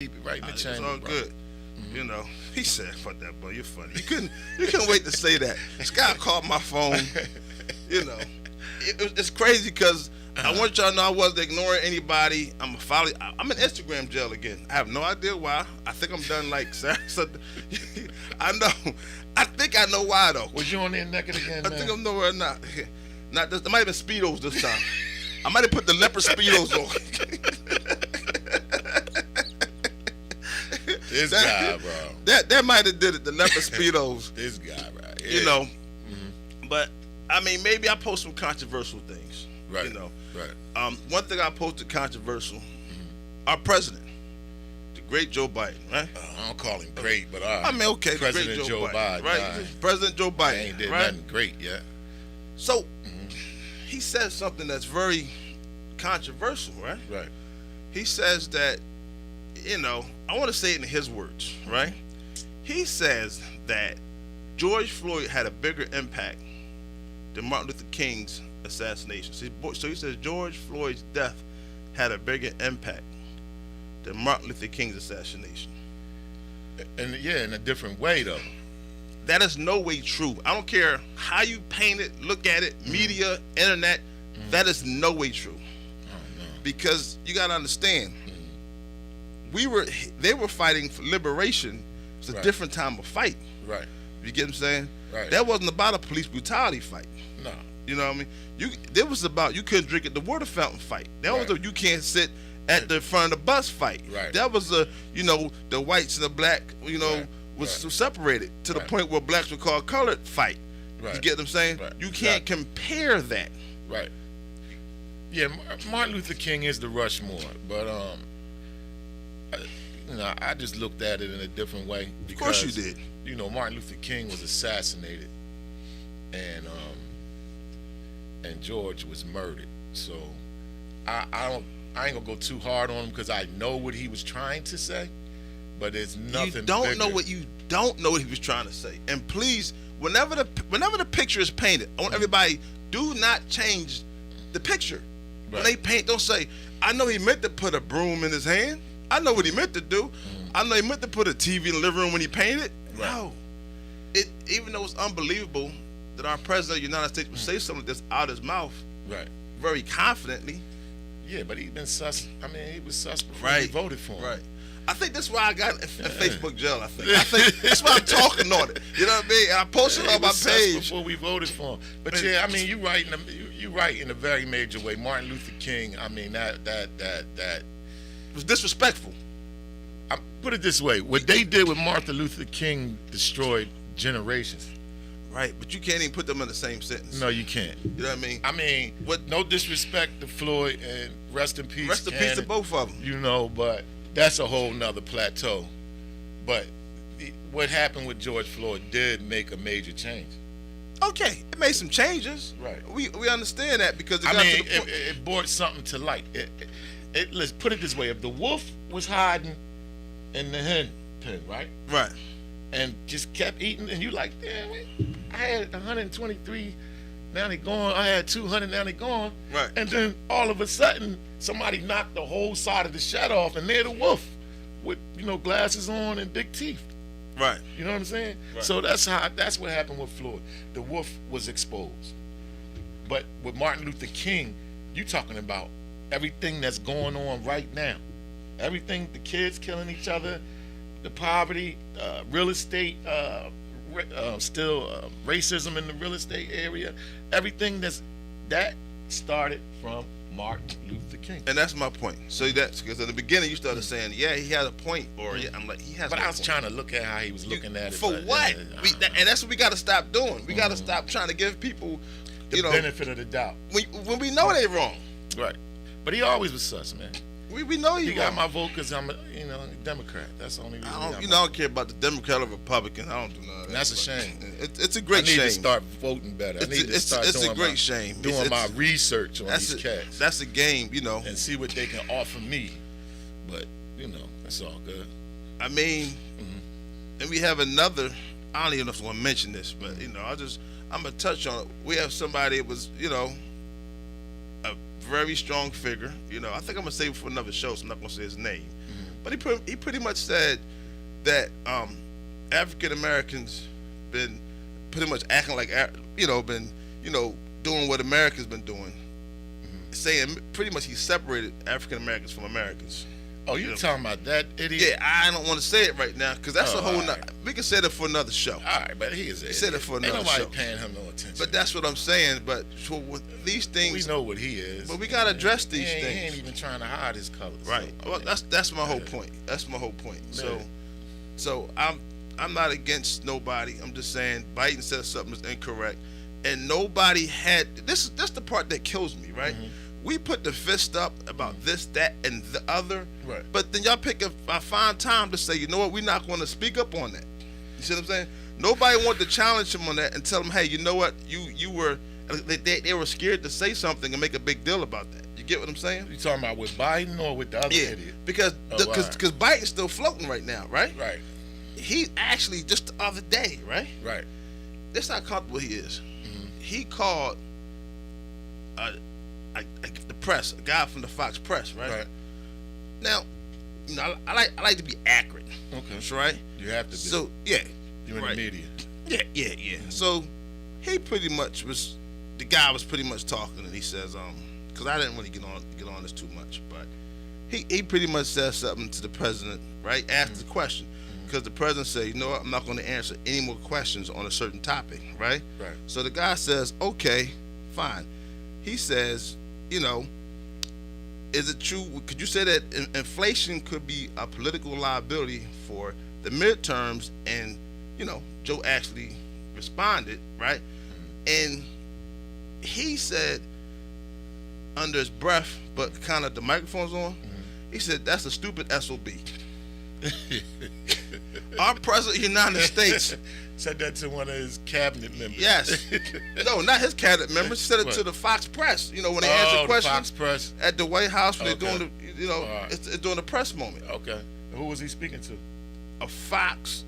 Keep it right in the chamber. It's all bro. good. You know, he said, "Fuck that, boy. You're funny." You couldn't wait to say that. Scott called my phone. You know, it's crazy because I want y'all to know I wasn't ignoring anybody. I'm in Instagram jail again. I have no idea why. I think I'm done like Saturday. I know. I think I know why though. Was you on there naked again, I think I'm nowhere not. Not this. There might have been Speedos this time. I might have put the leopard Speedos on. This guy, bro. That might have did it. The leopard Speedos. This guy, right? Yeah. You know. But I mean, maybe I post some controversial things. Right. You know. Right. One thing I posted controversial. Our president, the great Joe Biden, right? I don't call him great, but I mean, okay, President great Joe Biden, right? Nah. President Joe Biden, ain't did right? nothing great yet. So he says something that's very controversial, right? Right. He says that, you know, I want to say it in his words, right? He says that George Floyd had a bigger impact than Martin Luther King's assassination. So he says George Floyd's death had a bigger impact than Martin Luther King's assassination. And yeah, in a different way though. That is no way true. I don't care how you paint it, look at it, media, internet. That is no way true. Oh, no. Because you gotta understand, they were fighting for liberation. It's a Right. different time of fight. Right. You get what I'm saying? Right. That wasn't about a police brutality fight. No. You know what I mean? That was about you couldn't drink at the water fountain fight. That was Right. a you can't sit at the front of the bus fight. Right. That was the whites and the black, Right. was Right. separated to the Right. point where blacks were called colored fight. Right. You get what I'm saying? Right. You can't compare that. Right. Yeah, Martin Luther King is the Rushmore, but I just looked at it in a different way. Of course you did. You know, Martin Luther King was assassinated, and George was murdered. So I ain't gonna go too hard on him because I know what he was trying to say, but it's nothing. You don't bigger. know what he was trying to say. And please, whenever the picture is painted, I want everybody do not change the picture. When they paint, don't say, I know he meant to put a broom in his hand. I know what he meant to do. I know he meant to put a TV in the living room when he painted. Right. No. Even though it's unbelievable that our president of the United States would say something that's out of his mouth Right. very confidently. Yeah, but he was sus before Right. he voted for him. Right. I think that's why I got in Facebook jail. I think that's why I'm talking on it. You know what I mean? And I posted it on my page before we voted for him. But yeah, I mean, you're right in a very major way. Martin Luther King. I mean, that It was disrespectful. I put it this way: what they did with Martin Luther King destroyed generations. Right, but you can't even put them in the same sentence. No, you can't. You know what I mean? I mean, no disrespect to Floyd, and rest in peace. Rest in peace to both of them. You know, but that's a whole nother plateau. But what happened with George Floyd did make a major change. Okay, it made some changes. Right. We understand that because it brought something to light. Let's put it this way: if the wolf was hiding in the hen pen, right? Right. And just kept eating, and you like, damn it, I had 123, now they gone. I had 200, now they gone. Right. And then all of a sudden, somebody knocked the whole side of the shed off, and they're the wolf with glasses on and big teeth. Right. You know what I'm saying? Right. So that's what happened with Floyd. The wolf was exposed. But with Martin Luther King, you talking about everything that's going on right now. Everything, the kids killing each other, the poverty, real estate, still racism in the real estate area. Everything that started from Martin Luther King. And that's my point. So that's because in the beginning you started saying, yeah, he had a point, or yeah, I'm like, he has. But no I was point. trying to look at how he was looking at it. For but, what? And that's what we got to stop doing. We got to stop trying to give people the benefit of the doubt when we know they wrong. Right. But he always was sus, man. We know He you got my vote because I'm a Democrat. That's the only reason. I don't care about the Democrat or Republican. I don't do none of that. And that's a shame. It's a great I need shame. to start voting better. I need to start doing my research on these cats. That's a game, and see what they can offer me. But that's all good. I mean, and we have another. I don't even know if I want to mention this, but I'm gonna touch on it. We have somebody that was a very strong figure. I think I'm gonna save it for another show, so I'm not gonna say his name. But he pretty much said that African Americans been pretty much acting like doing what America's been doing, saying pretty much he separated African Americans from Americans. Oh, you talking about that idiot? Yeah, I don't want to say it right now because that's a whole. Right. We can say that for another show. All right, but he is. He said it for another show. Ain't nobody paying him no attention. But that's what I'm saying. But so with these things, we know what he is. But we gotta address these things. He ain't even trying to hide his colors. Right. So, well, that's my whole point. That's my whole point. So I'm not against nobody. I'm just saying Biden said something that's incorrect, and nobody had. This the part that kills me. Right. Mm-hmm. We put the fist up about this, that, and the other. Right. But then y'all pick a fine time to say, you know what, we're not going to speak up on that. You see what I'm saying? Nobody wanted to challenge him on that and tell him, hey, you know what, you were, they were scared to say something and make a big deal about that. You get what I'm saying? You talking about with Biden or with the other idiot? Because Biden's still floating right now, right? Right. He actually, just the other day, right? Right. That's how comfortable he is. Mm-hmm. He called the press, a guy from the Fox Press, right? Now, you know, I like to be accurate. Okay. That's right. You have to be. So yeah, you're in the media. Yeah. Mm-hmm. So he pretty much the guy was pretty much talking, and he says, because I didn't really get on this too much, but he pretty much says something to the president, right? Asked the question, because the president said, you know what, I'm not going to answer any more questions on a certain topic, right? Right. So the guy says, okay, fine. He says, you know, is it true? Could you say that inflation could be a political liability for the midterms? And, you know, Joe actually responded, right? And he said, under his breath, but kind of the microphone's on, he said, that's a stupid SOB. Our president of the United States said that to one of his cabinet members. Yes. No, not his cabinet members. He said it to the Fox Press. You know, when they answer questions Fox Press at the White House, when they're doing it's during the press moment. Okay. Who was he speaking to? A Fox.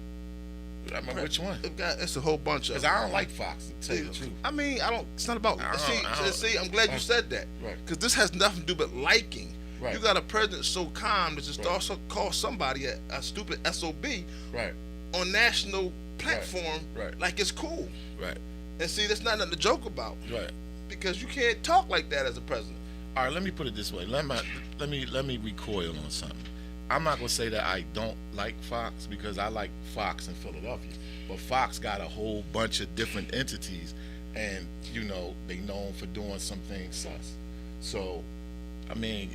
I remember which one. It's a whole bunch of. Because I don't like Fox, to tell you the truth. I mean, it's not about. See, I'm glad you said that. Right. Because this has nothing to do with liking. Right. You got a president so calm that just also call somebody a stupid SOB. Right. On national platform, like it's cool. Right. And see, that's not nothing to joke about. Right. Because you can't talk like that as a president. All right, let me put it this way. Let me recoil on something. I'm not gonna say that I don't like Fox, because I like Fox in Philadelphia. But Fox got a whole bunch of different entities, and you know they known for doing some things sus. So, I mean,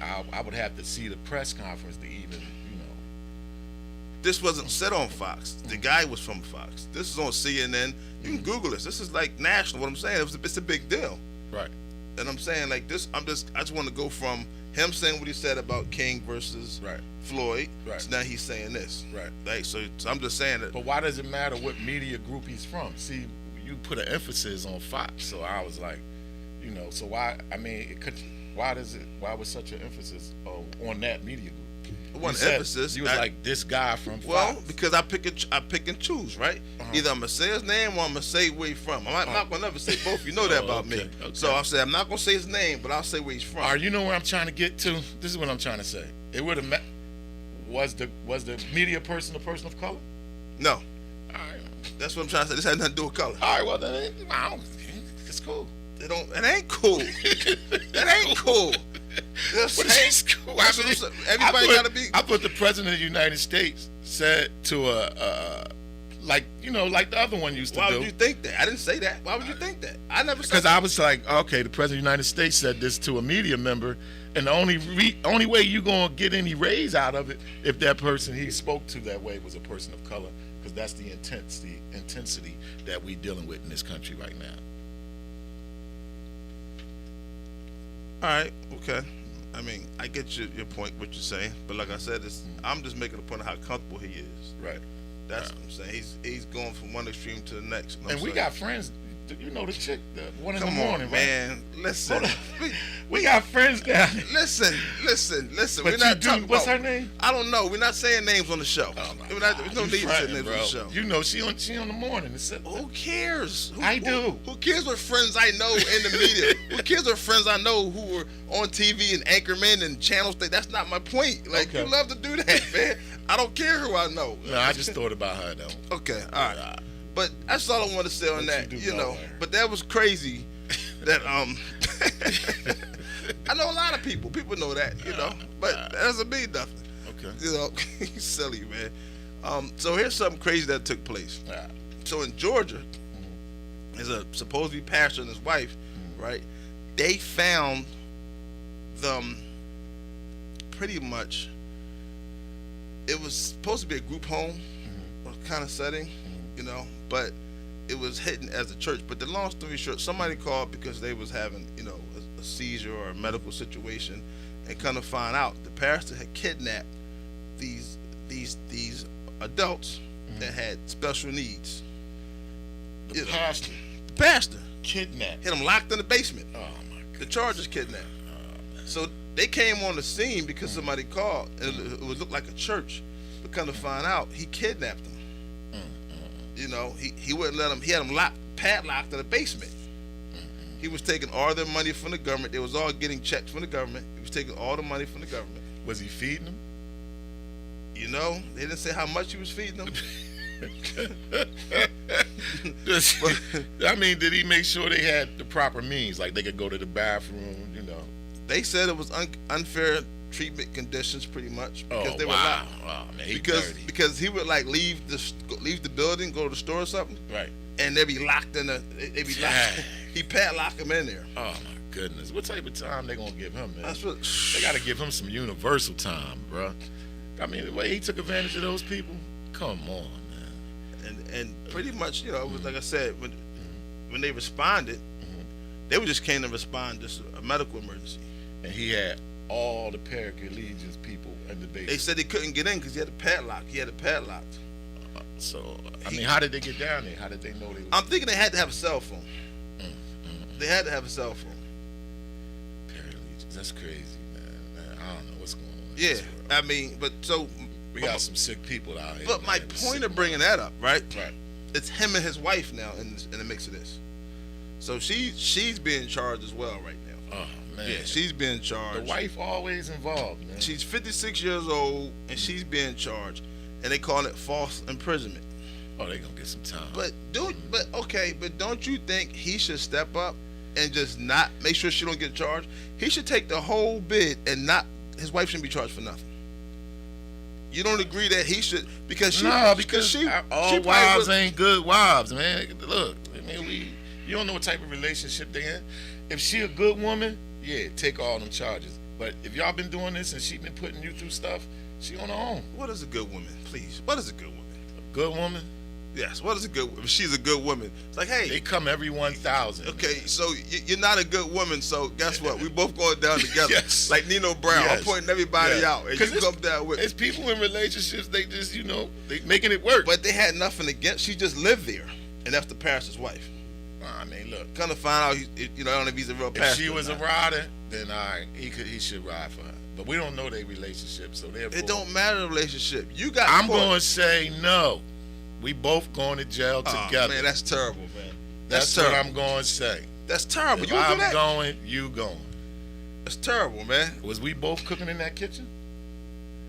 I would have to see the press conference to even, you know. This wasn't said on Fox. The guy was from Fox. This is on CNN. You can Google this. This is like national. What I'm saying, it's a big deal. Right. And I'm saying like this. I just want to go from him saying what he said about King versus Floyd. Right. So now he's saying this. Right. Like so I'm just saying that. But why does it matter what media group he's from? See, you put an emphasis on Fox, so I was like, you know, so why? I mean, why was such an emphasis on that media group? One emphasis. You was like this guy from Fox. Well, because I pick and choose, right? Either I'm gonna say his name or I'm gonna say where he's from. I'm not gonna never say both. You know that about me. Okay. So I'll say I'm not gonna say his name, but I'll say where he's from. All right, you know where I'm trying to get to? This is what I'm trying to say. It would have was the media person a person of color? No. All right. That's what I'm trying to say. This had nothing to do with color. All right, well then it's cool. It ain't cool. It ain't cool. Cool. Everybody gotta be. I put the president of the United States said to like the other one used to do. Why would you think that? I didn't say that. Why would you think that? I never said that. Because I was like, okay, the president of the United States said this to a media member, and the only way you gonna get any raise out of it if that person he spoke to that way was a person of color, because that's the intensity that we dealing with in this country right now. All right, okay. I mean, I get your point, what you're saying, but like I said, I'm just making a point of how comfortable he is. Right. That's what I'm saying. He's going from one extreme to the next. And we got friends You know the chick, the one in Come the morning, on, right? man. Listen. We got friends down there. Listen. But We're not talking what's about, her name? I don't know. We're not saying names on the show. Oh my There's God. no You need to say fronting, names bro. on the show. You know she on the morning. Who cares? I do. Who cares what friends I know in the media? Who cares what friends I know who were on TV and anchormen and channels? That's not my point. Like, Okay. you love to do that, man. I don't care who I know. No, I just thought about her though. Okay, all right. But that's all I want to say on But that. you do You know, know her. but that was crazy. That I know a lot of people. People know that. You know, but that doesn't mean nothing. Okay. You know, he's silly, man. So here's something crazy that took place. So in Georgia, there's a supposed to be pastor and his wife, right? They found them pretty much. It was supposed to be a group home kind of setting, you know, but it was hidden as a church. But the long story short, somebody called because they was having, you know, a seizure or a medical situation, and kind of find out the pastor had kidnapped these adults that had special needs. The pastor The pastor kidnapped. had them locked in the basement. Oh my God. The charges kidnapped. So they came on the scene because somebody called, and it would look like a church. But come to find out, he kidnapped them. You know, he wouldn't let them. He had them padlocked in the basement. He was taking all their money from the government. They was all getting checks from the government. He was taking all the money from the government. Was he feeding them? You know, they didn't say how much he was feeding them. I mean, did he make sure they had the proper means, like they could go to the bathroom? You know, They said it was unfair treatment conditions, pretty much, because they were wow. locked. Wow, man, he Because dirty. because he would like leave the building, go to the store or something, Right. and they'd be locked in they be locked. He padlocked them in there. Oh my goodness, what type of time they gonna give him, man? That's what They gotta give him some universal time, bro. I mean, the way he took advantage of those people. Come on, man. and pretty much, you know, it was like I said, when they responded, they were just came to respond to a medical emergency. And he had all the Paraguay Legions people in the basement. They said they couldn't get in because he had a padlock. He had it padlocked. So, I mean, how did they get down there? How did they know they? I'm thinking they had to have a cell phone. They had to have a cell phone. Paraguay Legions. That's crazy, man. I don't know what's going on. in Yeah, this world. I mean, but so We got some sick people out here. But my man. point of bringing that up, right? Right. It's him and his wife now in the mix of this. So she's being charged as well right now. Oh man. Yeah, she's being charged. The wife always involved, man. She's 56 years old and she's being charged, and they call it false imprisonment. Oh, they gonna get some time. But don't you think he should step up and just not make sure she don't get charged? He should take the whole bid and not. His wife shouldn't be charged for nothing. You don't agree that he should because she all she wives ain't good wives, man. Look, I mean, you don't know what type of relationship they in. If she a good woman, yeah, take all them charges. But if y'all been doing this and she been putting you through stuff, she on her own. What is a good woman, please? What is a good woman? A good woman? Yes. What is a good woman? She's a good woman. It's like, hey, They come every 1,000. okay, so you're not a good woman. So guess what? We both going down together. Yes. Like Nino Brown. Yes. I'm pointing everybody Yeah. out, and you come down with. It's people in relationships. They just, they making it work. But they had nothing against. She just lived there, and that's the pastor's wife. I mean, look. Kind of find out, I don't know if he's a real If pastor. she was or a not. rider, then he should ride for her. But we don't know their relationship, so therefore It don't matter the relationship. You got. I'm caught. going to say no. We both going to jail together. Man, that's terrible, man. That's terrible. what I'm going to say. That's terrible. If You would do I'm that? going, you going. That's terrible, man. Was we both cooking in that kitchen?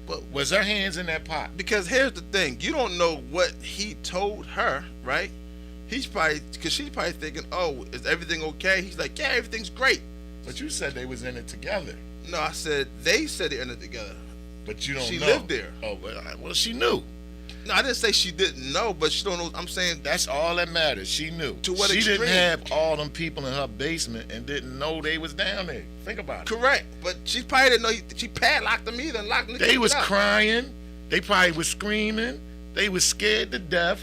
But Was her hands in that pot? because here's the thing, you don't know what he told her, right? She's probably thinking, oh, is everything okay? He's like, yeah, everything's great. But you said they was in it together. No, I said they said they're in it together. But you don't She know. lived there. Oh, well, she knew. No, I didn't say she didn't know, but she don't know. I'm saying That's all that matters. She knew. To what she extreme? didn't have all them people in her basement and didn't know they was down there. Think about it. correct, but she probably didn't know. She padlocked them either and locked them. They was up. crying. They probably was screaming. They was scared to death.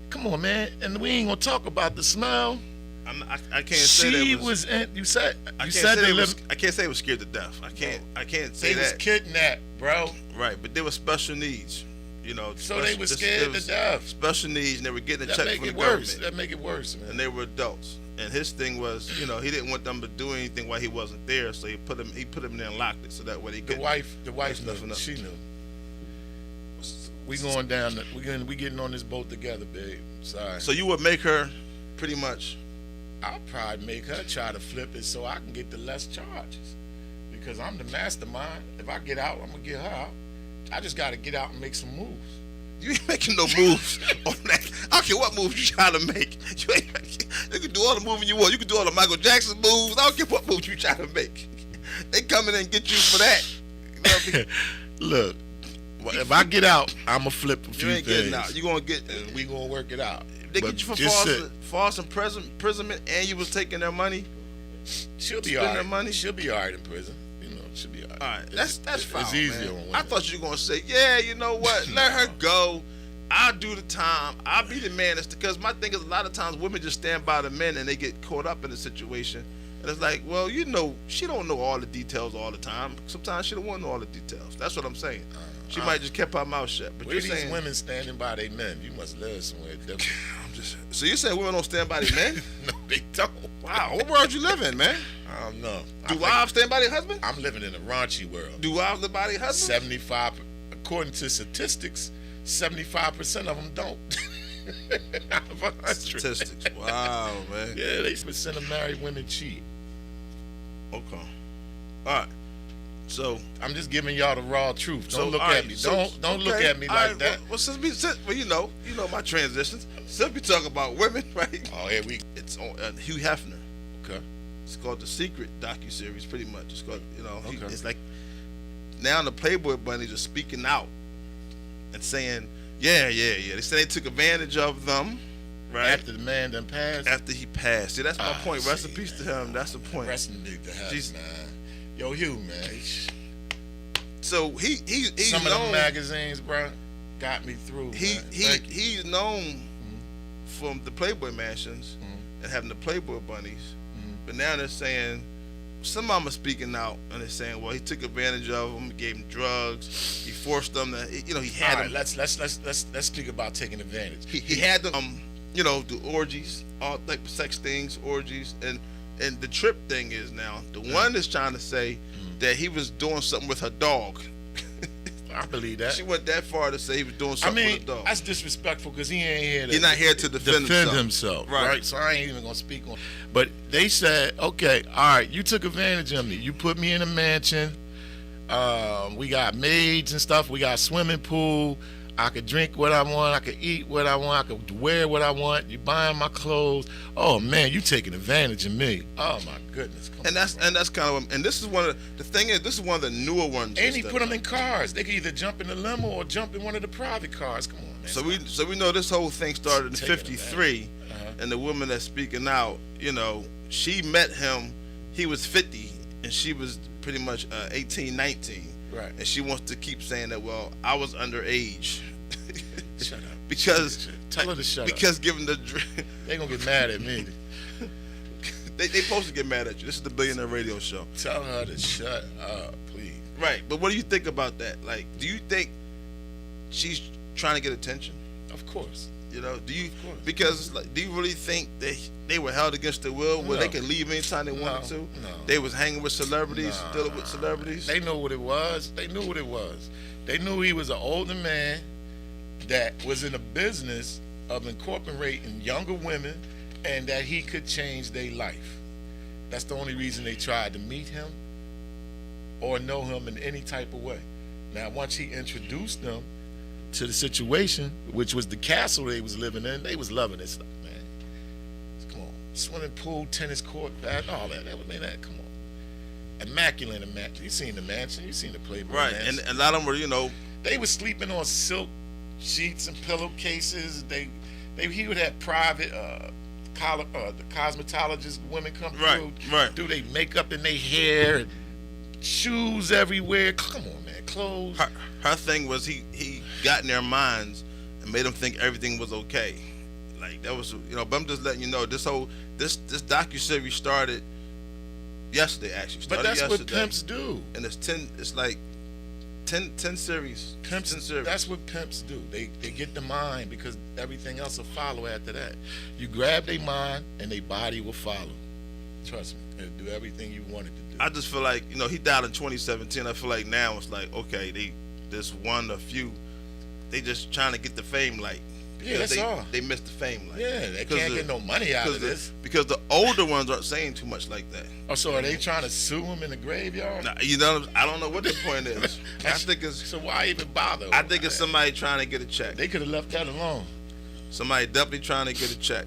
Come on, man. And we ain't gonna talk about the smell. I can't say that She was in. You said I you can't said say they it was, lived. I can't say it was scared to death. I can't say They was that. kidnapped, bro. Right, but they were special needs. So they were scared to death. Special needs, and they were getting a check from the government. government. That make it worse, man. And they were adults. And his thing was, he didn't want them to do anything while he wasn't there, so he put him there and locked it, so that way they could. The wife knew. She knew. We going down. We getting on this boat together, babe. Sorry. So you would make her, pretty much. I'll probably make her try to flip it so I can get the less charges, because I'm the mastermind. If I get out, I'm gonna get her out. I just gotta get out and make some moves. You ain't making no moves on that. I don't care what moves you try to make. You can do all the moving you want. You can do all the Michael Jackson moves. I don't care what moves you try to make. They come in and get you for that. You know what I mean? Look, if I get out, I'm going to flip a few things. You ain't getting out. You're going to get... And we going to work it out. If they get you for false imprisonment and you was taking their money, she'll be all right. Their money, she'll be all right in prison. She'll be all right. All right, that's fine. It's easier man. on women. I thought you were gonna say, yeah, you know what? Let her go. I'll do the time. I'll be the man. Because my thing is, a lot of times women just stand by the men and they get caught up in the situation. And it's like, well, she don't know all the details all the time. Sometimes she don't want to know all the details. That's what I'm saying. She might just kept her mouth shut. But where these women standing by their men? You must live somewhere different. So you saying women don't stand by their men? No, they don't. Wow, what world you live in, man? I don't know. Do wives stand by their husband? I'm living in a raunchy world. Do wives live by their husband? 75, according to statistics, 75% of them don't. Statistics. Wow, man. Yeah, they percent of married women cheat. Okay. All right. So I'm just giving y'all the raw truth. Don't look at me. Don't look at me like that. Well, well, you know my transitions. Since we talk about women, right? Oh, here we. It's on Hugh Hefner. Okay. It's called The Secret docuseries, pretty much. It's called, okay. It's like now the Playboy bunnies are speaking out and saying, yeah. They say they took advantage of them, right? After the man done passed. After he passed. See, that's my point. Rest in peace to him. That's the point. Rest in peace to him, man. Yo, Hugh, man. So he's some of them magazines, bro, got me through. He's known from the Playboy mansions and having the Playboy bunnies, but now they're saying some of them are speaking out and they're saying, well, he took advantage of them, gave them drugs, he forced them to, he had them. Let's speak about taking advantage. He had them, do orgies, all type of sex things, orgies, and the trip thing is now the one is trying to say that he was doing something with her dog. I believe that. She went that far to say he was doing something with her dog. That's disrespectful because he ain't here to. He's not here to defend himself. Right. So I ain't even gonna speak on. But they said, okay, all right, you took advantage of me. You put me in a mansion. We got maids and stuff. We got swimming pool. I could drink what I want. I could eat what I want. I could wear what I want. You buying my clothes. Oh man, you taking advantage of me. Oh my goodness. And that's kind of, and this is one of the thing is, this is one of the newer ones. And he put them in cars. They could either jump in the limo or jump in one of the private cars. Come on, man. So we know this whole thing started in '53, and the woman that's speaking out, she met him. He was 50, and she was pretty much 18, 19. Right. And she wants to keep saying that, well, I was underage. Shut up. Because tell her to shut up. Because given the they gonna get mad at me. they supposed to get mad at you. This is the Billionaire Radio Show. Tell her to shut up, please. Right, but what do you think about that? Like, do you think she's trying to get attention? Of course. Do you? Because do you really think they were held against their will, where they could leave anytime they wanted to? No. They was hanging with celebrities, dealing with celebrities. They know what it was. They knew what it was. They knew he was an older man that was in a business of incorporating younger women, and that he could change their life. That's the only reason they tried to meet him or know him in any type of way. Now, once he introduced them to the situation, which was the castle they was living in, they was loving this stuff, man. Come on, swimming pool, tennis court, all that. Come on, immaculate. You seen the mansion, you seen the Playboy mansion. And a lot of them were, they was sleeping on silk sheets and pillowcases. He would have private the cosmetologist women come through, do they makeup in their hair, and shoes everywhere. Come on, man, clothes. Her thing was he got in their minds and made them think everything was okay. Like that was, but I'm just letting you know this docuseries started yesterday, actually. But that's what pimps do. And it's like 10 series. Pimps, 10 series. that's what pimps do. They get the mind because everything else will follow after that. You grab their mind and their body will follow. Trust me, it'll do everything you want it to do. I just feel like, he died in 2017. I feel like now it's like, okay, this one, a few, they just trying to get the fame light. Yeah, that's all. They missed the fame light. Yeah, they can't get no money out of this. Because the older ones aren't saying too much like that. Oh, so are they trying to sue him in the graveyard? Nah, I don't know what the point is. I think it's. So why even bother? I think it's somebody trying to get a check. They could have left that alone. Somebody definitely trying to get a check.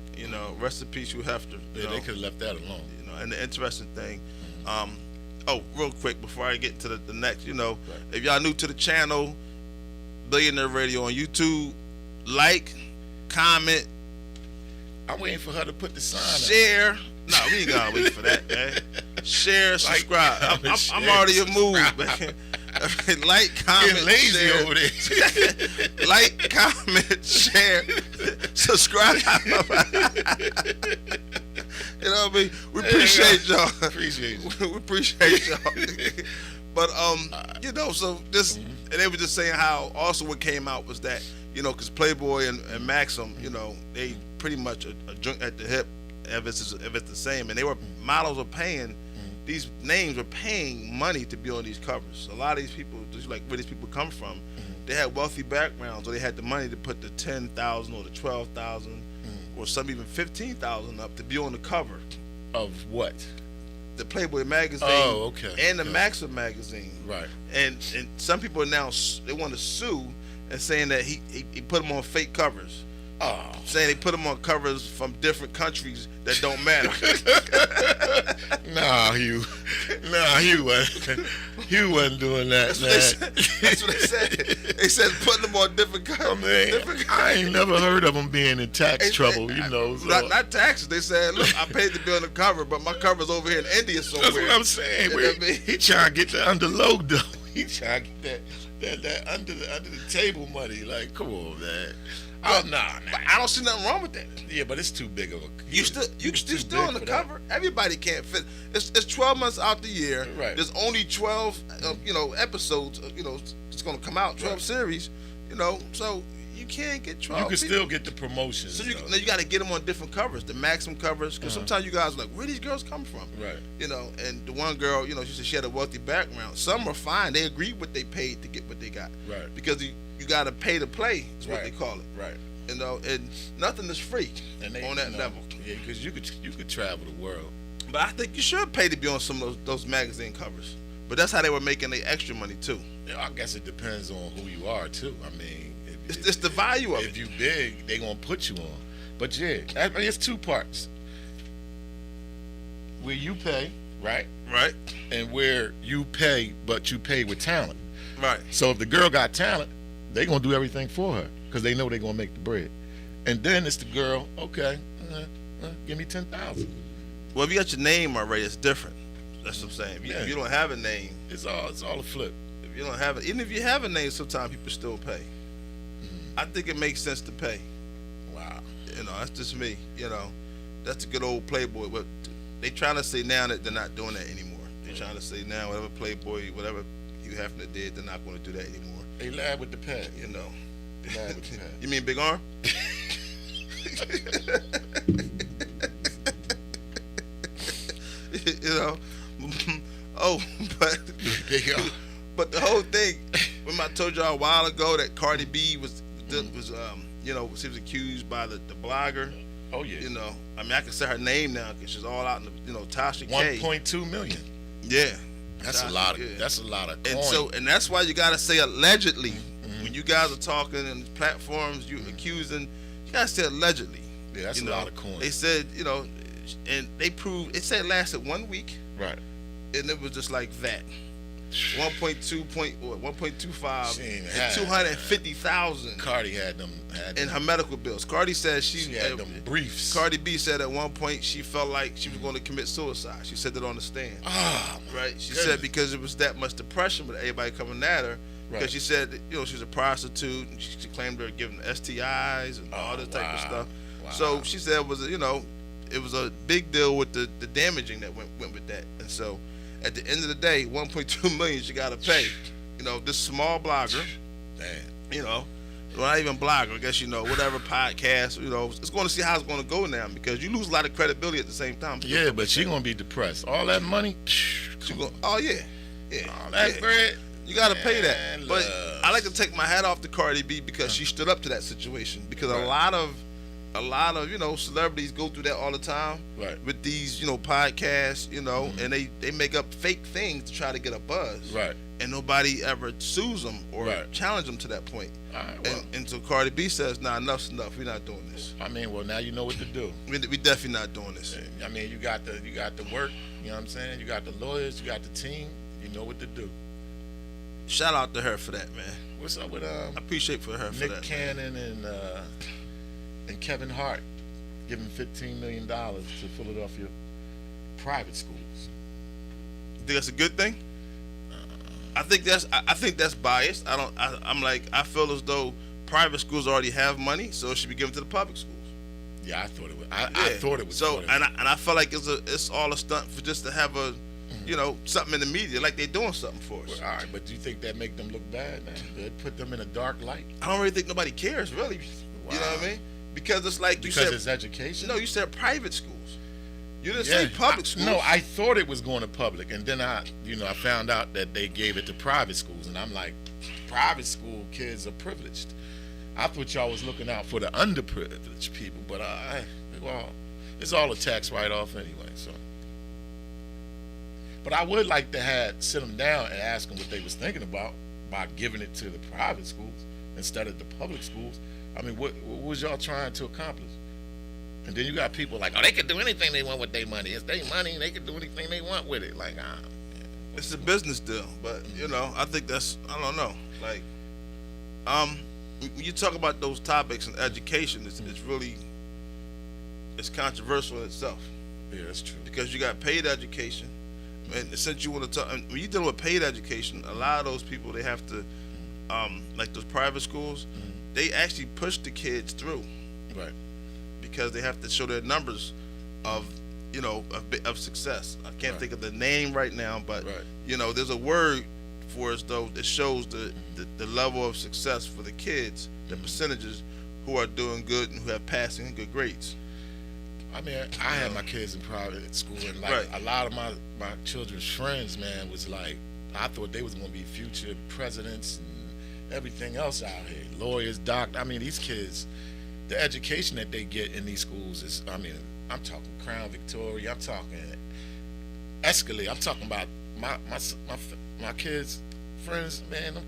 Rest in peace, Hugh Hefner. Yeah, they could have left that alone. And the interesting thing, real quick before I get to the next, right. If y'all new to the channel, Billionaire Radio on YouTube, like, comment. I'm waiting for her to put the sign share. No, we ain't gotta wait for that, man. Share, subscribe. I'm already a move, man. Like, comment, getting lazy share. over there. Like, comment, share, subscribe. You know what I mean? We appreciate y'all. Appreciate you. We appreciate y'all. But so this, and they were just saying how also what came out was that, because Playboy and Maxim, they pretty much a joint at the hip if it's the same, and they were models were paying. These names were paying money to be on these covers. A lot of these people, just like where these people come from, they had wealthy backgrounds, or they had the money to put the 10,000 or the 12,000, or some even 15,000 up to be on the cover of what? The Playboy magazine. Oh, okay. And the Maxim magazine. Right. And some people are now they want to sue and saying that he put them on fake covers. Oh. Saying they put them on covers from different countries that don't matter. Nah, Hugh wasn't doing that, That's what they said. They said putting them on different covers. I ain't never heard of them being in tax trouble, So. Not taxes. They said, look, I paid to be on the cover, but my cover's over here in India somewhere. That's what I'm saying. He trying to get the underload, though. He trying to get that under the table money. Like, come on, man. Oh, nah. But I don't see nothing wrong with that. Yeah, but it's too big of a. You still on the cover. Everybody can't fit. It's 12 months out the year. Right. There's only 12, episodes. It's gonna come out 12 series. So you can't get 12. You can still get the promotions. So you got to get them on different covers, the Maxim covers, because sometimes you guys are like, where these girls come from? Right. And the one girl, she said she had a wealthy background. Some are fine. They agreed what they paid to get what they got. Right. Because you got to pay to play is what they call it. Right. And nothing is free on that level. Yeah, because you could travel the world. But I think you should pay to be on some of those magazine covers. But that's how they were making their extra money too. Yeah, I guess it depends on who you are too. I mean, it's the value of it. If you big, they gonna put you on. But yeah, I mean, it's two parts. Where you pay, right? Right. And where you pay, but you pay with talent. Right. So if the girl got talent, they gonna do everything for her because they know they gonna make the bread. And then it's the girl. Okay, give me 10,000. Well, if you got your name already, it's different. That's what I'm saying. If you don't have a name, it's all a flip. If you don't have it, even if you have a name, sometimes people still pay. I think it makes sense to pay. Wow. That's just me. That's a good old Playboy. But they trying to say now that they're not doing that anymore. They're trying to say now whatever Playboy, whatever Hugh Hefner did, they're not going to do that anymore. They lied with the pad. They lied with the pad. You mean Big Arm? But the whole thing, when I told y'all a while ago that Cardi B was she was accused by the blogger. Oh yeah. I mean, I can say her name now because she's all out in the Tasha K. 1.2 million. Yeah. That's a lot of. That's a lot of coin. And that's why you gotta say allegedly when you guys are talking in platforms, you accusing. You gotta say allegedly. Yeah, that's a lot of coin. They said and they proved it said it lasted 1 week. Right. And it was just like that. 1.25 and 250,000. Cardi had them in her medical bills. Cardi said she had them briefs. Cardi B said at one point she felt like she was going to commit suicide. She said that on the stand. Right. She said because it was that much depression with everybody coming at her. Right. Because she said she was a prostitute and she claimed her giving STIs and all this type of stuff. Wow. So she said it was it was a big deal with the damaging that went with that. And so at the end of the day, 1.2 million she got to pay. this small blogger, Damn. well, not even blogger, I guess, whatever podcast, it's going to see how it's going to go now because you lose a lot of credibility at the same time. Yeah, but she going to be depressed. All that money, oh, yeah. All that bread. You got to pay that. But love. I like to take my hat off to Cardi B because she stood up to that situation because a lot of celebrities go through that all the time with these, podcasts, and they make up fake things to try to get a buzz. Right. And nobody ever sues them or challenge them to that point. All right, well. And so Cardi B says, nah, enough's enough. We're not doing this. I mean, well, now you know what to do. We definitely not doing this. I mean, you got the work, you know what I'm saying? You got the lawyers, you got the team. You know what to do. Shout out to her for that, man. What's up with I appreciate for her for Nick that. Cannon and Kevin Hart giving $15 million to Philadelphia private schools. You think that's a good thing? I think that's biased. I feel as though private schools already have money, so it should be given to the public schools. Yeah, I thought it was. I thought it was. So and I feel like it's all a stunt for just to have a, something in the media like they're doing something for us. Well, all right, but do you think that make them look bad, man? Did it put them in a dark light? I don't really think nobody cares, really. Wow. You know what I mean? Because it's like because you said. It's education. No, you said private schools. You didn't say public schools. No, I thought it was going to public, and then I found out that they gave it to private schools, and I'm like, private school kids are privileged. I thought y'all was looking out for the underprivileged people, but it's all a tax write-off anyway. So, but I would like to sit them down and ask them what they was thinking about giving it to the private schools instead of the public schools. I mean, what was y'all trying to accomplish? And then you got people like, they can do anything they want with their money. It's their money. They can do anything they want with it. Like, it's a business deal. But, I think I don't know. Like, when you talk about those topics in education, it's controversial in itself. Yeah, that's true. Because you got paid education. And since you want to talk, when you're dealing with paid education, a lot of those people, they have to, like those private schools, they actually push the kids through. Right. Because they have to show their numbers of success. I can't think of the name right now, but there's a word for us though that shows the level of success for the kids, the percentages who are doing good and who have passing good grades. I mean, I had my kids in private school, and a lot of my children's friends, man, was like, I thought they was gonna be future presidents and everything else out here, lawyers, doctors. I mean, these kids. The education that they get in these schools is, I'm talking Crown Victoria, I'm talking Escalade, I'm talking about my kids' friends, man.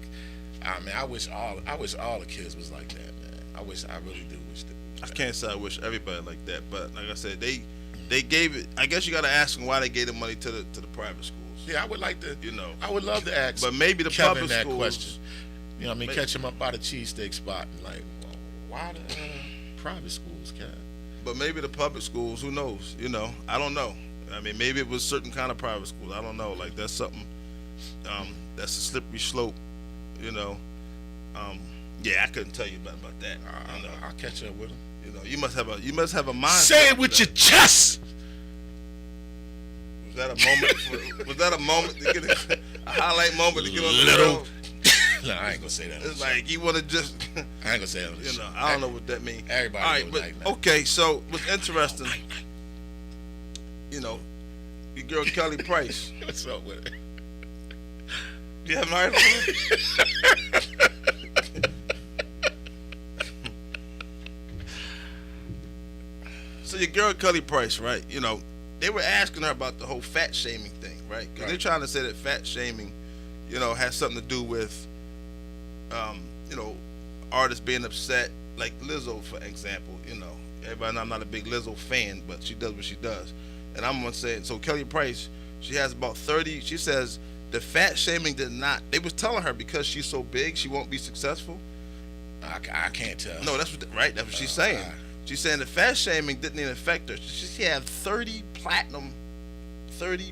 I wish all the kids was like that, man. I really do wish that. I can't say I wish everybody like that, but like I said, they gave it. I guess you got to ask them why they gave the money to the private schools. Yeah, I would like to. I would love to ask. But maybe the Kevin public that schools. Question. Catch him up by the cheesesteak spot and like, why the private schools, Kev? But maybe the public schools, who knows? I don't know. I mean, maybe it was certain kind of private schools. I don't know. Like that's something. That's a slippery slope. Yeah, I couldn't tell you about that. I'll catch up with him. You must have a mind. Say it with your chest. Was that a moment? Was that a moment to get a highlight moment to get on the little? No, I ain't gonna say that. It's like you want to just. I ain't gonna say that. I don't know what that means. Everybody. All right, but night. Okay. So what's interesting? Your girl Kelly Price. What's up with it? You haven't heard of her? So your girl Kelly Price, right? They were asking her about the whole fat shaming thing, right? Because they're trying to say that fat shaming, has something to do with, artists being upset, like Lizzo, for example. Everybody know I'm not a big Lizzo fan, but she does what she does. And I'm gonna say, so Kelly Price, she has about 30. She says the fat shaming did not. They was telling her because she's so big, she won't be successful. I can't tell. No, that's what she's saying. She's saying the fat shaming didn't even affect her. She had 30 platinum albums.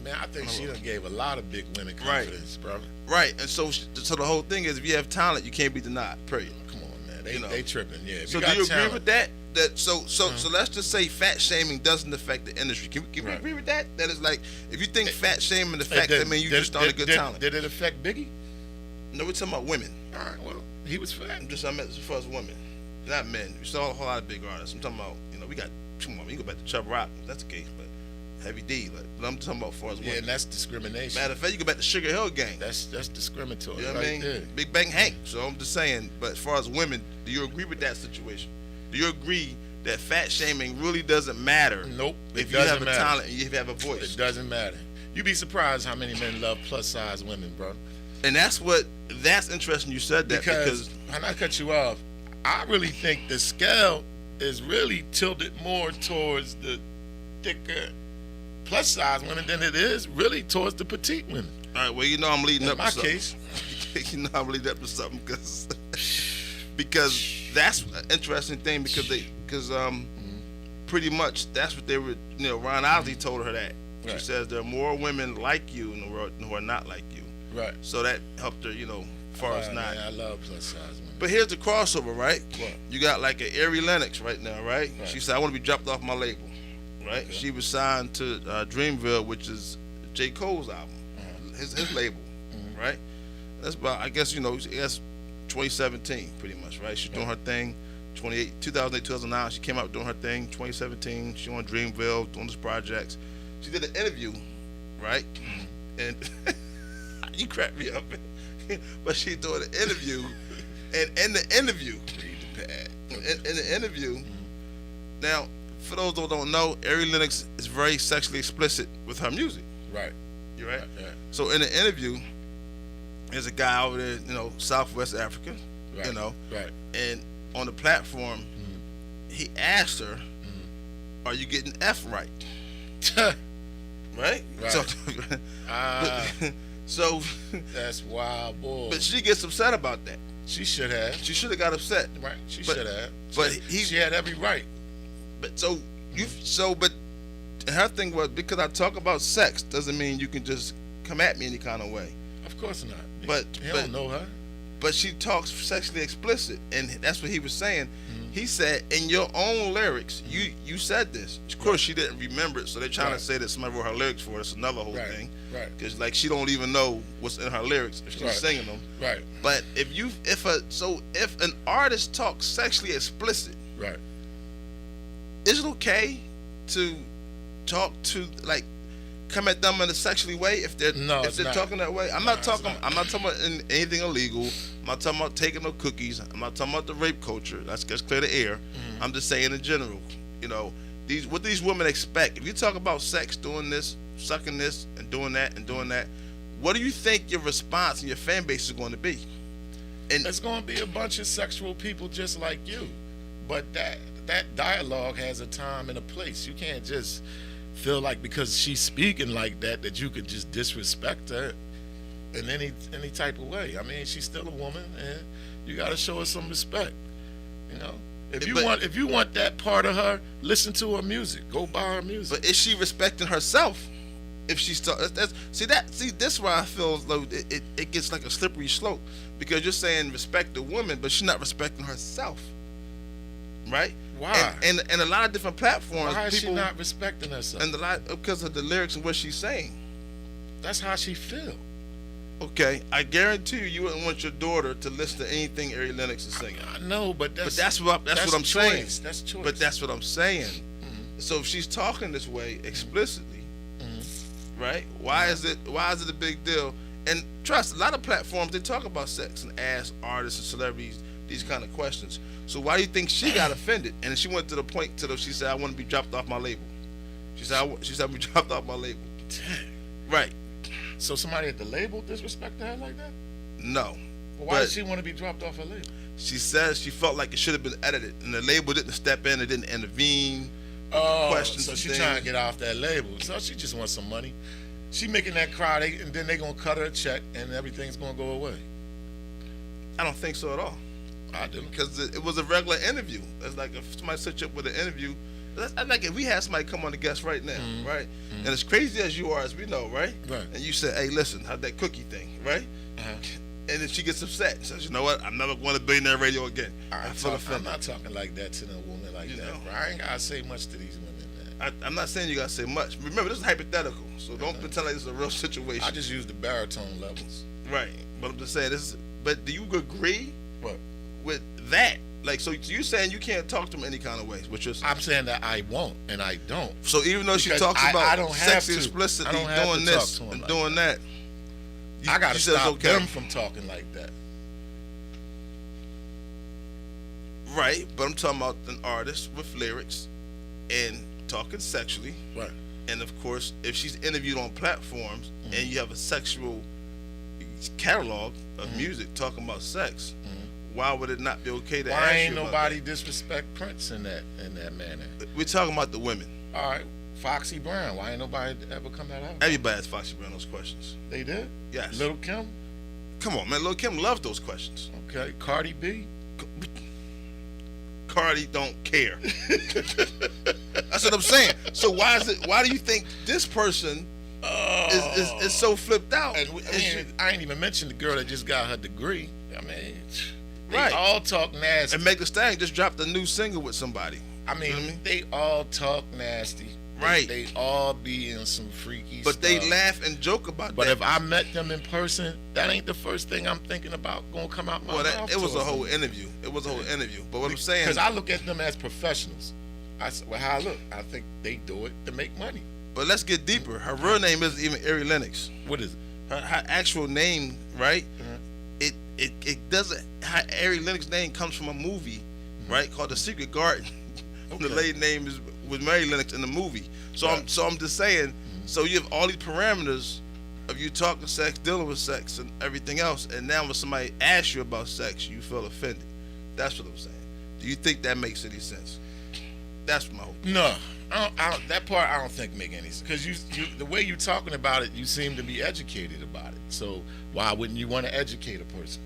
Man, I think she done gave a lot of big women confidence, bro. Right, and so the whole thing is, if you have talent, you can't be denied. Period. Come on, man. They tripping. Yeah. So do you agree with that? So let's just say fat shaming doesn't affect the industry. Can we agree with that? That is like, if you think fat shaming affects, I mean, you just on a good talent. Did it affect Biggie? No, we're talking about women. All right, well, he was fat. I meant as far as women, not men. We saw a whole lot of big artists. I'm talking about, we got, come on, you go back to Chubb Rock, if that's the case, but Heavy D, but I'm talking about as far as women. Yeah, and that's discrimination. Matter of fact, you go back to Sugar Hill Gang. That's discriminatory. You know what I mean? There. Big Bang Hank. So I'm just saying, but as far as women, do you agree with that situation? Do you agree that fat shaming really doesn't matter? Nope. If you have a talent and you have a voice. It doesn't matter. You'd be surprised how many men love plus size women, bro. And that's interesting you said that because when I cut you off, I really think the scale is really tilted more towards the thicker plus size women than it is really towards the petite women. All right, well, I'm leading up to something. In my case. I'm leading up to something because that's an interesting thing because pretty much that's what they were, Ron Osley told her that. Right. She says there are more women like you in the world who are not like you. Right. So that helped her, far as not. Man, I love plus size women. But here's the crossover, right? What? You got like an Ari Lennox right now, right? She said, I want to be dropped off my label. Right, okay. She was signed to Dreamville, which is J. Cole's album, his label, right? That's about, I guess, that's 2017, pretty much, right? She's doing her thing. 2008, 2009, she came out doing her thing. 2017, she on Dreamville doing these projects. She did an interview, right? And you crack me up, but she doing an interview, and in the interview, in the interview, now. For those who don't know, Ari Lennox is very sexually explicit with her music. Right. You right? Yeah. So in the interview, there's a guy over there, Southwest Africa, right. Right. And on the platform, he asked her, "Are you getting F right?" Right. So that's wild, boy. But she gets upset about that. She should have. She should have got upset. Right. She should have. But she had every right. But but her thing was, because I talk about sex doesn't mean you can just come at me any kind of way. Of course not. But you don't know her. But she talks sexually explicit, and that's what he was saying. He said, in your own lyrics, you said this. Of course, she didn't remember it, so they're trying to say that somebody wrote her lyrics for her. It's another whole thing. Right. Because she don't even know what's in her lyrics if she's singing them. Right. But if an artist talks sexually explicit, right, is it okay to talk to come at them in a sexually way if they're talking that way? I'm not talking about anything illegal. I'm not talking about taking no cookies. I'm not talking about the rape culture. Let's clear the air. I'm just saying in general, what these women expect. If you talk about sex, doing this, sucking this, and doing that, what do you think your response and your fan base is going to be? And it's going to be a bunch of sexual people just like you. But that dialogue has a time and a place. You can't just feel like because she's speaking like that you could just disrespect her in any type of way. I mean, she's still a woman, and you got to show her some respect. If you want that part of her, listen to her music. Go buy her music. But is she respecting herself? If she's this is why I feel as though it gets like a slippery slope, because you're saying respect the woman, but she's not respecting herself, right? Why? And a lot of different platforms. Why is she not respecting herself? And because of the lyrics and what she's saying. That's how she feel. Okay, I guarantee you wouldn't want your daughter to listen to anything Ari Lennox is singing. I know, but that's what I'm saying. That's choice. But that's what I'm saying. So if she's talking this way explicitly, right? Why is it a big deal? And trust, a lot of platforms, they talk about sex and ask artists and celebrities these kind of questions. So why do you think she got offended? And she went to the point she said, I want to be dropped off my label. She said, I'm be dropped off my label. Right. So somebody at the label disrespected her like that? No. Well, why did she want to be dropped off her label? She says she felt like it should have been edited, and the label didn't step in, it didn't intervene. Questions. So she trying to get off that label. So she just wants some money. She making that crowd, and then they gonna cut her a check, and everything's gonna go away. I don't think so at all. I do, because it was a regular interview. It's like if somebody set you up with an interview. Like if we had somebody come on the guest right now, right? And as crazy as you are, as we know, right? Right. And you said, "Hey, listen, how'd that cookie thing, right?" and then she gets upset and says, "You know what? I'm never going to Billionaire Radio again." I'm not talking like that to no woman like that, bro. I ain't gotta say much to these women, man. I'm not saying you gotta say much. Remember, this is hypothetical, so don't pretend like this is a real situation. I just use the baritone levels. Right, but I'm just saying this. But do you agree with that? Like, so you saying you can't talk to them any kind of ways? Which is, I'm saying that I won't and I don't. So even though she talks about sex explicitly, doing this and like doing that, I gotta stop them from talking like that. Right, but I'm talking about an artist with lyrics and talking sexually. Right. And of course, if she's interviewed on platforms and you have a sexual catalog of music talking about sex, why would it not be okay to ask you? Why ain't nobody disrespect Prince in that manner? We're talking about the women. All right, Foxy Brown. Why ain't nobody ever come that out? Everybody asked Foxy Brown those questions. They did? Yes. Lil' Kim? Come on, man. Lil' Kim loved those questions. Okay. Cardi B? Cardi don't care. That's what I'm saying. So why do you think this person is so flipped out? And I ain't even mentioned the girl that just got her degree. I mean, they right. all talk nasty. And Meg Thee Stallion just dropped a new single with somebody. I mean, they all talk nasty. Right. They all be in some freaky but stuff. They laugh and joke about that. But if I met them in person, that ain't the first thing I'm thinking about gonna come out my mouth. It was a whole interview. It was a whole interview. But what I'm saying, because I look at them as professionals. How I look, I think they do it to make money. But let's get deeper. Her real name isn't even Ari Lennox. What is it? Her actual name, right? It doesn't. Her Ari Lennox name comes from a movie, right, called The Secret Garden. Okay. The lady name was Mary Lennox in the movie. So I'm just saying. So you have all these parameters of you talking sex, dealing with sex, and everything else. And now when somebody asks you about sex, you feel offended. That's what I'm saying. Do you think that makes any sense? That's my whole point. No. That part I don't think make any sense, because you the way you're talking about it, you seem to be educated about it. So why wouldn't you want to educate a person?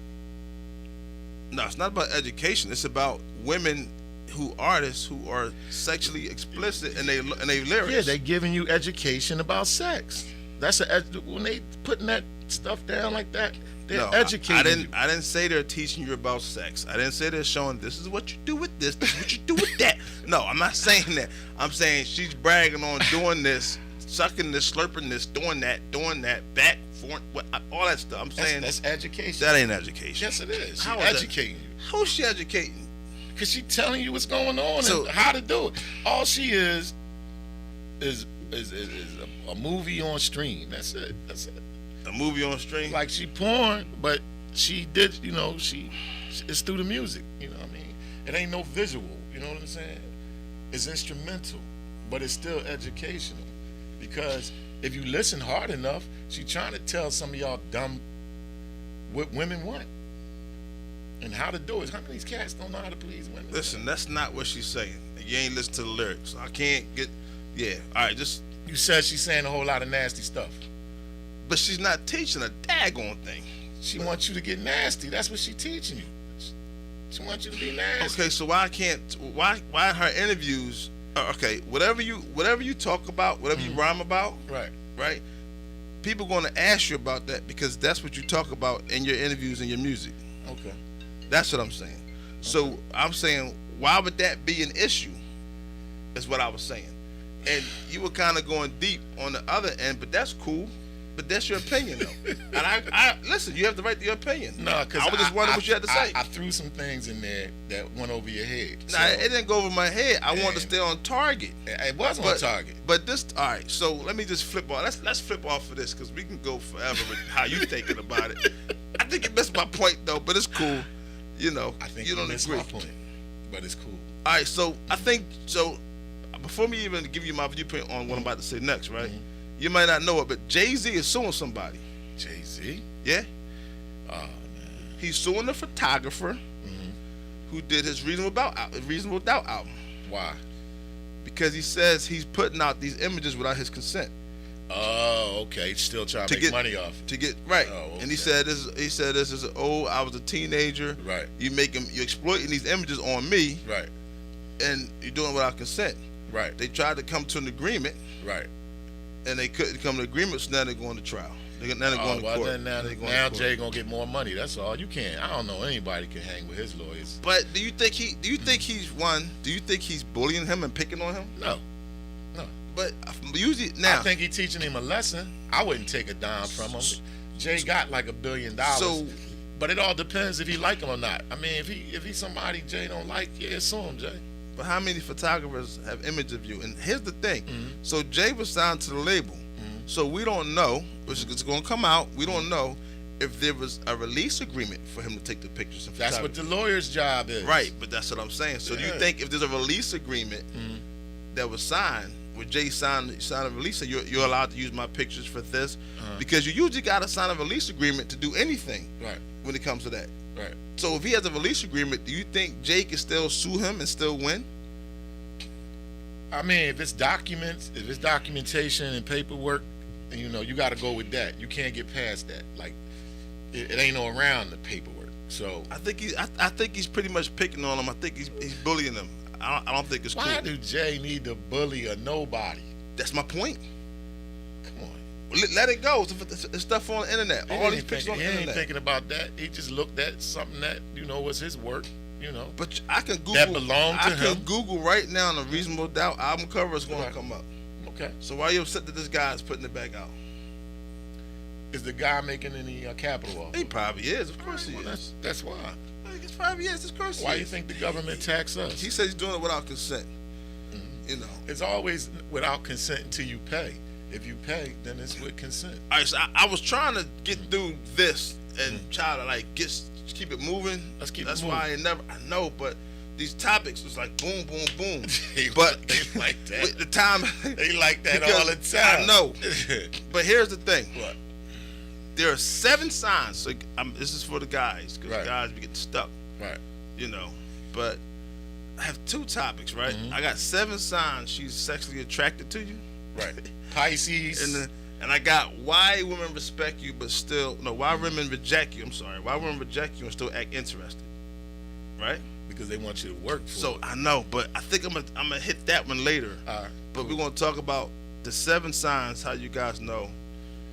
No, it's not about education. It's about women artists who are sexually explicit in their lyrics. Yeah, they giving you education about sex. That's when they putting that stuff down like that. They're educating you. I didn't say they're teaching you about sex. I didn't say they're showing this is what you do with this is what you do with that. No, I'm not saying that. I'm saying she's bragging on doing this, sucking this, slurping this, doing that, back, forth, all that stuff. I'm saying that's education. That ain't education. Yes, it is. How She's educating you. How is she educating you? Because she's telling you what's going on and how to do it. All she is a movie on stream. That's it. A movie on stream? Like she porn, but she did, it's through the music. You know what I mean? It ain't no visual. You know what I'm saying? It's instrumental, but it's still educational. Because if you listen hard enough, she trying to tell some of y'all dumb what women want. And how to do it. How many of these cats don't know how to please women? Listen, that's not what she's saying. You ain't listen to the lyrics. I can't get. Yeah. All right. Just. You said she's saying a whole lot of nasty stuff. But she's not teaching a daggone thing. She wants you to get nasty. That's what she's teaching you. She wants you to be nasty. Okay. So why her interviews? Okay. Whatever you talk about, whatever you rhyme about. Right. People going to ask you about that because that's what you talk about in your interviews and your music. Okay. That's what I'm saying. Okay. So I'm saying, why would that be an issue? Is what I was saying. And you were kind of going deep on the other end, but that's cool. But that's your opinion, though. And I listen. You have the right to your opinion. No, because I was just wondering what you had to say. I threw some things in there that went over your head. Nah, it didn't go over my head. I wanted to stay on target. It was on target. But this, all right. So let me just flip off. Let's flip off of this because we can go forever with how you thinking about it. I think you missed my point though, but it's cool. I think you don't agree. My point, but it's cool. All right. So I think so. Before me even give you my viewpoint on what I'm about to say next, right? Mm-hmm. You might not know it, but Jay-Z is suing somebody. Jay-Z? Yeah. Oh, man. He's suing the photographer who did his Reasonable Doubt album. Why? Because he says he's putting out these images without his consent. Oh, okay. Still trying to make money off it. To get right. Oh, okay. And he said this is I was a teenager. Right. You exploiting these images on me. Right. And you're doing it without consent. Right. They tried to come to an agreement. Right. And they couldn't come to an agreement, so now they're going to trial. Now they're going to court. Then now Jay gonna get more money. That's all. You can't. I don't know anybody can hang with his lawyers. But do you think he's bullying him and picking on him? No. But usually now, I think he's teaching him a lesson. I wouldn't take a dime from him. Jay got like $1 billion. So, but it all depends if he like him or not. I mean, if he's somebody Jay don't like, yeah, sue him, Jay. But how many photographers have image of you? And here's the thing. So Jay was signed to the label. So we don't know, which is going to come out. We don't know if there was a release agreement for him to take the pictures and photography. That's what the lawyer's job is. Right, but that's what I'm saying. So do you think if there's a release agreement that was signed, where Jay signed a release, and you're allowed to use my pictures for this, because you usually got to sign a release agreement to do anything when it comes to that. Right. So if he has a release agreement, do you think Jay can still sue him and still win? I mean, if it's documentation and paperwork, and you got to go with that. You can't get past that. Like, it ain't no around the paperwork. So I think he's pretty much picking on him. I think he's bullying him. I don't think it's cool. Why do Jay need to bully a nobody? That's my point. Come on. Let it go. It's stuff on the internet. All these pictures on the internet. He ain't thinking about that. He just looked at something that was his work. But I can Google that belonged to him. I can Google right now, and a Reasonable Doubt album cover is going to come up. Okay. So why are you upset that this guy is putting it back out? Is the guy making any capital off? He probably is. Of course he is. That's why. It's probably is. Of course he is. Why do you think the government tax us? He says he's doing it without consent. It's always without consent until you pay. If you pay, then it's with consent. All right, so I was trying to get through this and try to keep it moving. Let's keep That's it moving. That's why I know, but these topics was like boom, boom, boom. But they like that. With the time, they like that all the time. I know. But here's the thing. What? There are 7 signs. So this is for the guys, because the guys be getting stuck. Right. But I have 2 topics, right? I got 7 signs she's sexually attracted to you. Right. Pisces. And I got why women respect you but still why women reject you. I'm sorry. Why women reject you and still act interested. Right? Because they want you to work for So it. I know, but I think I'm gonna hit that one later. All right. But we're gonna talk about the 7 signs how you guys know.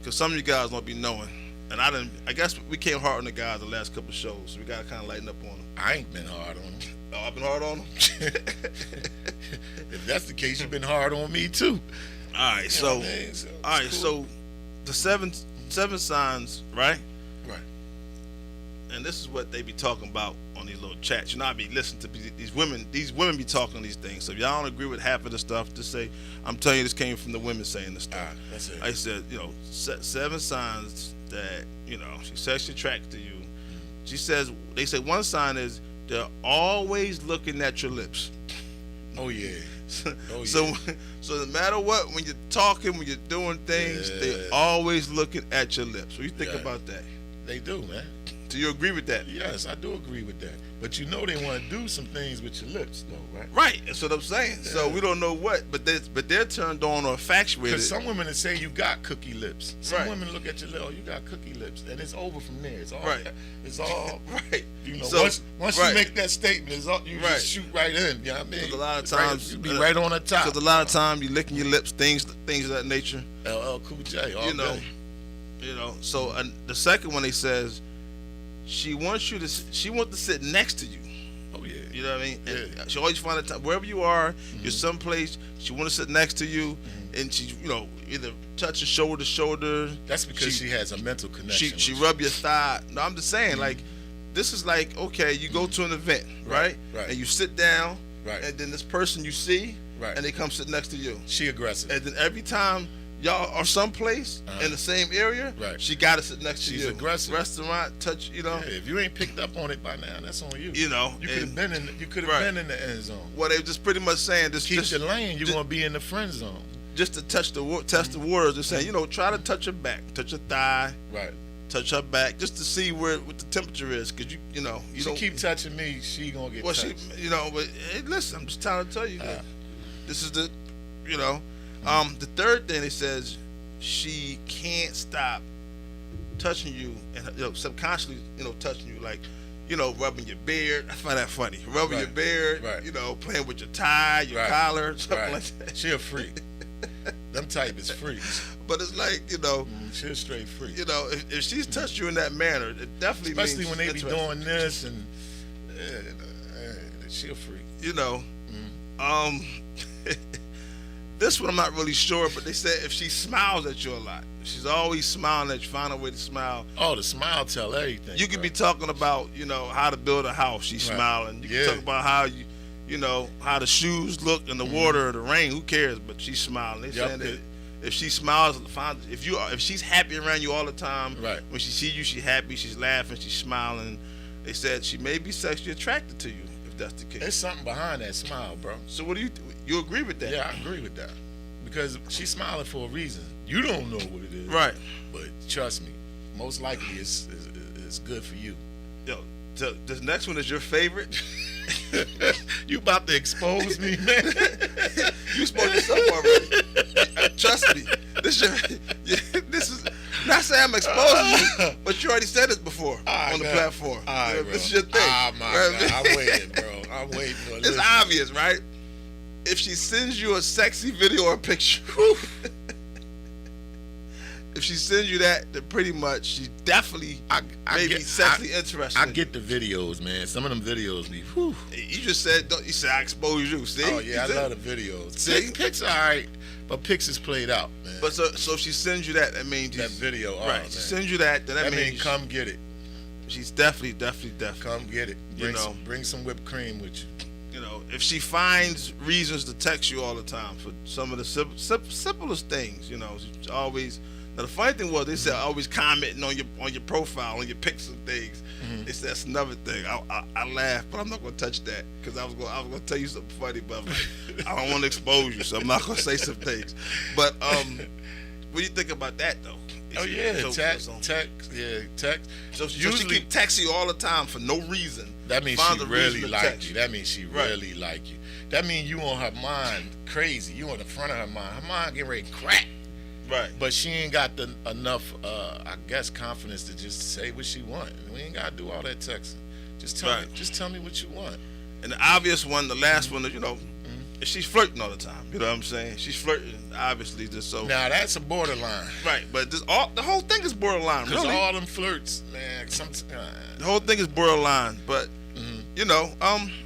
Because some of you guys won't be knowing. And I guess we came hard on the guys the last couple of shows, so we gotta kinda lighten up on them. I ain't been hard on them. Oh, I've been hard on them? If that's the case, you've been hard on me too. Alright, so the seven signs, right? Right. And this is what they be talking about on these little chats. I be listening to these women be talking these things. So if y'all don't agree with half of the stuff, just say, I'm telling you this came from the women saying this stuff. That's it. I said, 7 signs that, she's sexually attracted to you. She says, they say one sign is they're always looking at your lips. Oh yeah. So no matter what, when you're talking, when you're doing things, they're always looking at your lips. What do you think about that? They do, man. Do you agree with that? Yes, I do agree with that. But they want to do some things with your lips, though, right? Right. That's what I'm saying. Yeah. So we don't know what, but they're turned on or infatuated. Because some women that say you got cookie lips. Some women look at your lips, you got cookie lips, and it's over from there. It's all right. It's all right. So, once you make that statement, it's all, you just shoot right in. You know what I mean? Because a lot of times you be right on the top. Because a lot of times you licking your lips, things of that nature. LL Cool J. All day. So the second one, he says, she wants to sit next to you. Oh yeah. You know what I mean? And she always find a time wherever you are, you're someplace, she want to sit next to you, and she, either touch your shoulder to shoulder. That's because she has a mental connection. She rub your thigh. No, I'm just saying, this is like, okay, you go to an event, right? Right. And you sit down, right? And then this person you see, right? And they come sit next to you. She aggressive. And then every time y'all are someplace in the same area, right? She got to sit next to you. She's aggressive. Restaurant, touch, Yeah, if you ain't picked up on it by now, that's on you. You could have been in. You could have been in the end zone. Well, they just pretty much saying this. Keep your lane. You're gonna be in the friend zone. Just to test the waters. They're saying, try to touch her back, touch her thigh, right? Touch her back, just to see what the temperature is, because you don't keep touching me, she gonna get touched. But hey, listen, I'm just trying to tell you that this is the, the third thing it says, she can't stop touching you and subconsciously, touching you, like, rubbing your beard. I find that funny. Rubbing your beard, playing with your tie, your collar, something like that. She a freak. Them type is freaks. But it's like, she's straight free. If she's touched you in that manner, it definitely especially means when they be doing this and she'll freak. This one I'm not really sure, but they said if she smiles at you a lot, she's always smiling at you, find a way to smile. Oh, the smile tell everything. You could be talking about, how to build a house. She's smiling. You can talk about how how the shoes look in the water or the rain. Who cares? But she's smiling. They saying that if she smiles, if she's happy around you all the time, right. When she see you, she's happy, she's laughing, she's smiling. They said she may be sexually attracted to you if that's the case. There's something behind that smile, bro. So what do you agree with that? Yeah, I agree with that because she's smiling for a reason. You don't know what it is, right? But trust me, most likely it's good for you. Yo, this next one is your favorite. You about to expose me, man? You exposed yourself already. Trust me. This is not saying I'm exposing you, but you already said it before on the platform. This is your thing. Oh my God, I'm waiting, bro. I'm waiting for It's obvious, right? If she sends you a sexy video or picture, if she sends you that, then pretty much she definitely may be sexually interested. I get the videos, man. Some of them videos be, whew. You just said, I expose you. See? Oh yeah, I love the videos. See? Pics all right, but pics is played out, man. But so if she sends you that means that video, right? Man. She sends you that, then that means come get it. She's definitely come get it. Bring some whipped cream with you. If she finds reasons to text you all the time for some of the simplest things, she's always. Now the funny thing was they said always commenting on your profile, on your pics and things. They said that's another thing. I laughed, but I'm not gonna touch that because I was gonna tell you something funny, but I'm like, I don't want to expose you, so I'm not gonna say some things. But what do you think about that though? Text. So she keep texting you all the time for no reason. That means she really like you. That means she really like you. That means you on her mind crazy. You on the front of her mind. Her mind getting ready to crack. Right. But she ain't got enough, I guess, confidence to just say what she want. We ain't got to do all that texting. Just tell me what you want. And the obvious one, the last one, she's flirting all the time. You know what I'm saying? She's flirting, obviously, just so. Now, that's a borderline. Right. But the whole thing is borderline, because really. all them flirts, man, the whole thing is borderline. But,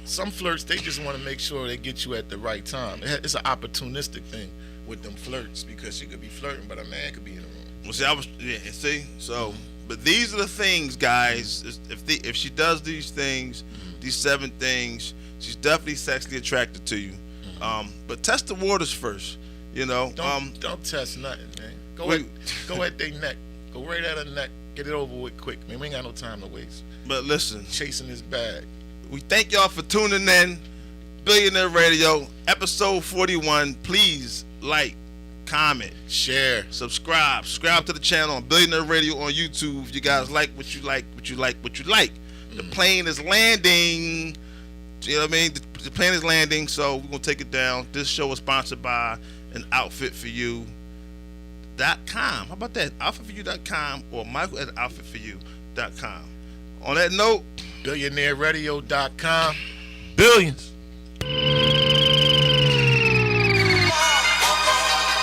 some flirts, they just want to make sure they get you at the right time. It's an opportunistic thing with them flirts because she could be flirting, but a man could be in the room. Well, so, but these are the things, guys. If she does these things, these 7 things, she's definitely sexually attracted to you. But test the waters first. Don't test nothing, man. Go at their neck. Go right at her neck. Get it over with quick. Man, we ain't got no time to waste. But listen, chasing this bag. We thank y'all for tuning in. Billionaire Radio, episode 41. Please like, comment, share, subscribe to the channel on Billionaire Radio on YouTube. If you guys like what you like. The plane is landing. You know what I mean? The plane is landing, so we're gonna take it down. This show is sponsored by an outfitforyou.com. How about that? Outfitforyou.com or Michael at outfitforyou.com. On that note, BillionaireRadio.com. Billions.